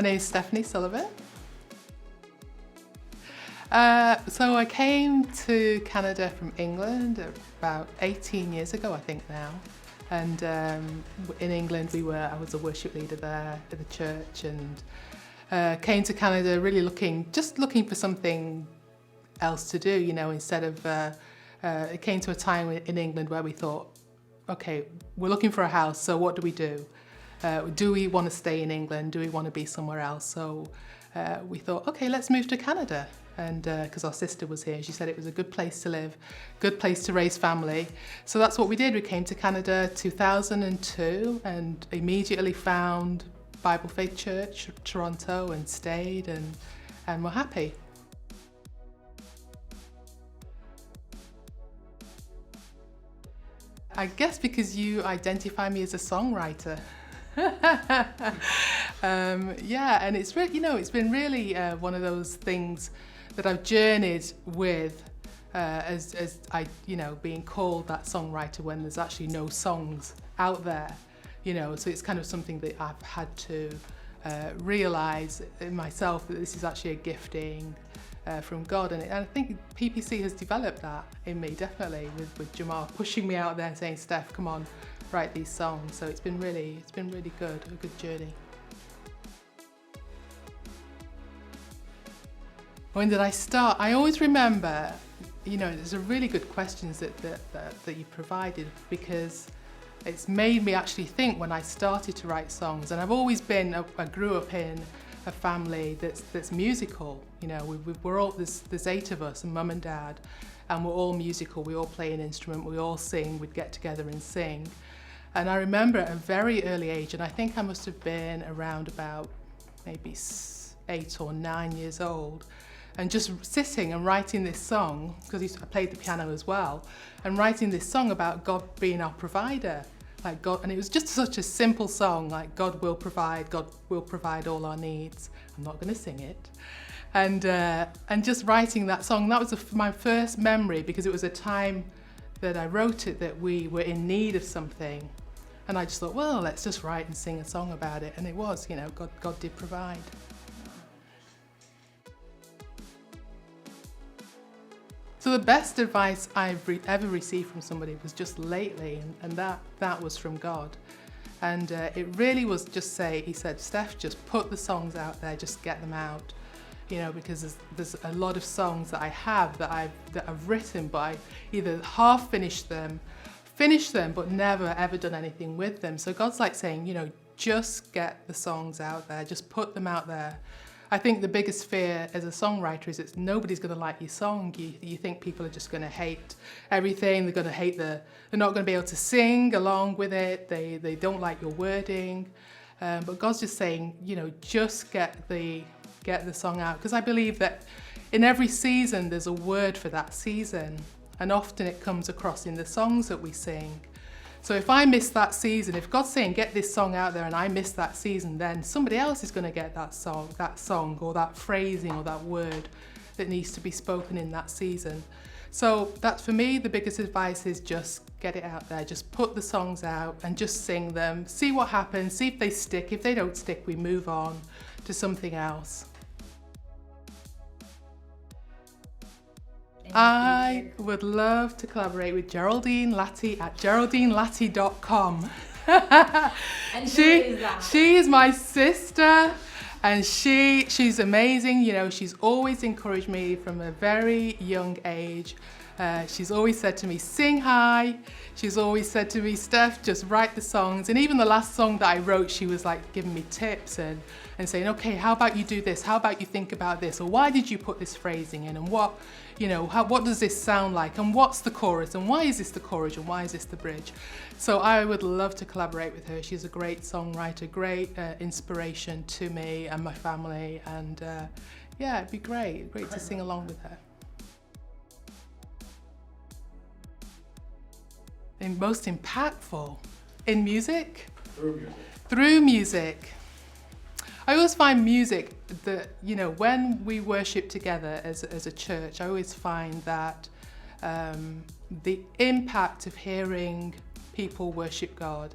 My name is Stephanie Sullivan. So I came to Canada from England about 18 years ago, I think now. And in England, I was a worship leader there at the church, and came to Canada really looking for something else to do, you know, instead of, it came to a time in England where we thought, okay, we're looking for a house, so what do we do? Do we want to stay in England? Do we want to be somewhere else? So we thought, okay, let's move to Canada. And because our sister was here, she said it was a good place to live, good place to raise family. So that's what we did. We came to Canada 2002 and immediately found Bible Faith Church, Toronto, and stayed, and we're happy. I guess because you identify me as a songwriter. Yeah, and it's really, it's been really one of those things that I've journeyed with as I, being called that songwriter when there's actually no songs out there, so it's kind of something that I've had to realise in myself that this is actually a gifting from God, and I think PPC has developed that in me, definitely, with Jamal pushing me out there and saying, Steph, come on, write these songs. So it's been really good, a good journey. When did I start? I always remember, there's a really good questions that you provided, because it's made me actually think when I started to write songs. And I've always I grew up in a family that's musical. We're all, there's 8 of us, and mum and dad, and we're all musical. We all play an instrument, we all sing, we'd get together and sing. And I remember at a very early age, and I think I must have been around about maybe 8 or 9 years old, and just sitting and writing this song, because I played the piano as well, and writing this song about God being our provider, like God, and it was just such a simple song, like God will provide all our needs. I'm not going to sing it, and just writing that song. That was my first memory, because it was a time that I wrote it that we were in need of something, and I just thought, well, let's just write and sing a song about it, and it was, God did provide. So the best advice I've ever received from somebody was just lately, and that was from God. And it really was he said, Steph, just put the songs out there, just get them out. Because there's a lot of songs that I have that I've written, but I either half finished them, but never ever done anything with them. So God's like saying, just get the songs out there, just put them out there. I think the biggest fear as a songwriter is that nobody's going to like your song. You think people are just going to hate everything. They're going to hate they're not going to be able to sing along with it. They don't like your wording. But God's just saying, just get the song out. Because I believe that in every season there's a word for that season. And often it comes across in the songs that we sing. So if I miss that season, if God's saying get this song out there and I miss that season, then somebody else is going to get that song or that phrasing or that word that needs to be spoken in that season. So that's, for me, the biggest advice is just get it out there. Just put the songs out and just sing them. See what happens. See if they stick. If they don't stick, we move on to something else. I would love to collaborate with Geraldine Latty at geraldinelatty.com. And who is that? She is my sister, and she's amazing. She's always encouraged me from a very young age. She's always said to me, sing high. She's always said to me, Steph, just write the songs. And even the last song that I wrote, she was like giving me tips and saying, okay, how about you do this? How about you think about this? Or why did you put this phrasing in? And what does this sound like? And what's the chorus? And why is this the chorus? And why is this the bridge? So I would love to collaborate with her. She's a great songwriter, great inspiration to me and my family. And it'd be great to sing along with her. And most impactful in music? Through music. I always find music that, when we worship together as a church, I always find that the impact of hearing people worship God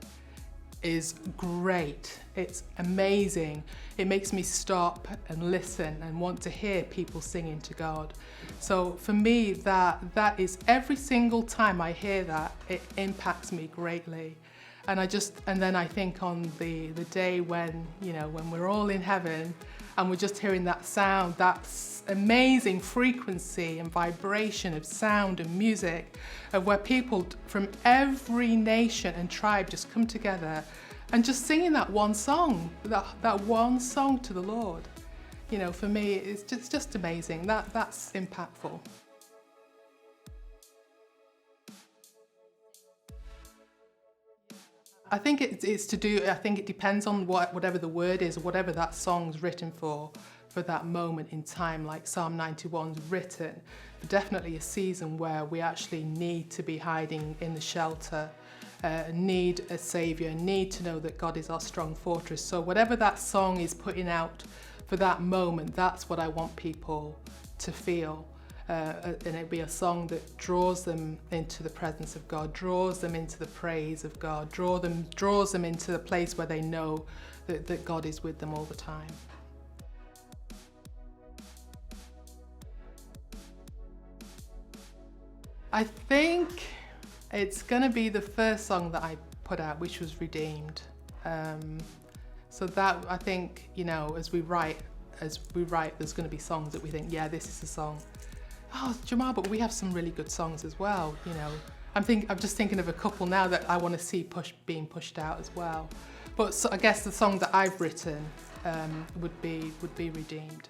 is great. It's amazing. It makes me stop and listen and want to hear people singing to God. So for me, that is every single time I hear that, it impacts me greatly. And then I think on the day when, when we're all in heaven and we're just hearing that sound, that amazing frequency and vibration of sound and music, of where people from every nation and tribe just come together and just singing that one song, that one song to the Lord. For me, it's just amazing. That's impactful. I think it depends on whatever the word is, or whatever that song's written for that moment in time. Like Psalm 91's written for definitely a season where we actually need to be hiding in the shelter, need a saviour, need to know that God is our strong fortress. So whatever that song is putting out for that moment, that's what I want people to feel. And it'd be a song that draws them into the presence of God, draws them into the praise of God, draws them into the place where they know that God is with them all the time. I think it's going to be the first song that I put out, which was Redeemed. So that, I think, as we write, there's going to be songs that we think, yeah, this is the song. Oh, Jamal, but we have some really good songs as well. I'm just thinking of a couple now that I want to see being pushed out as well. But so I guess the song that I've written would be Redeemed.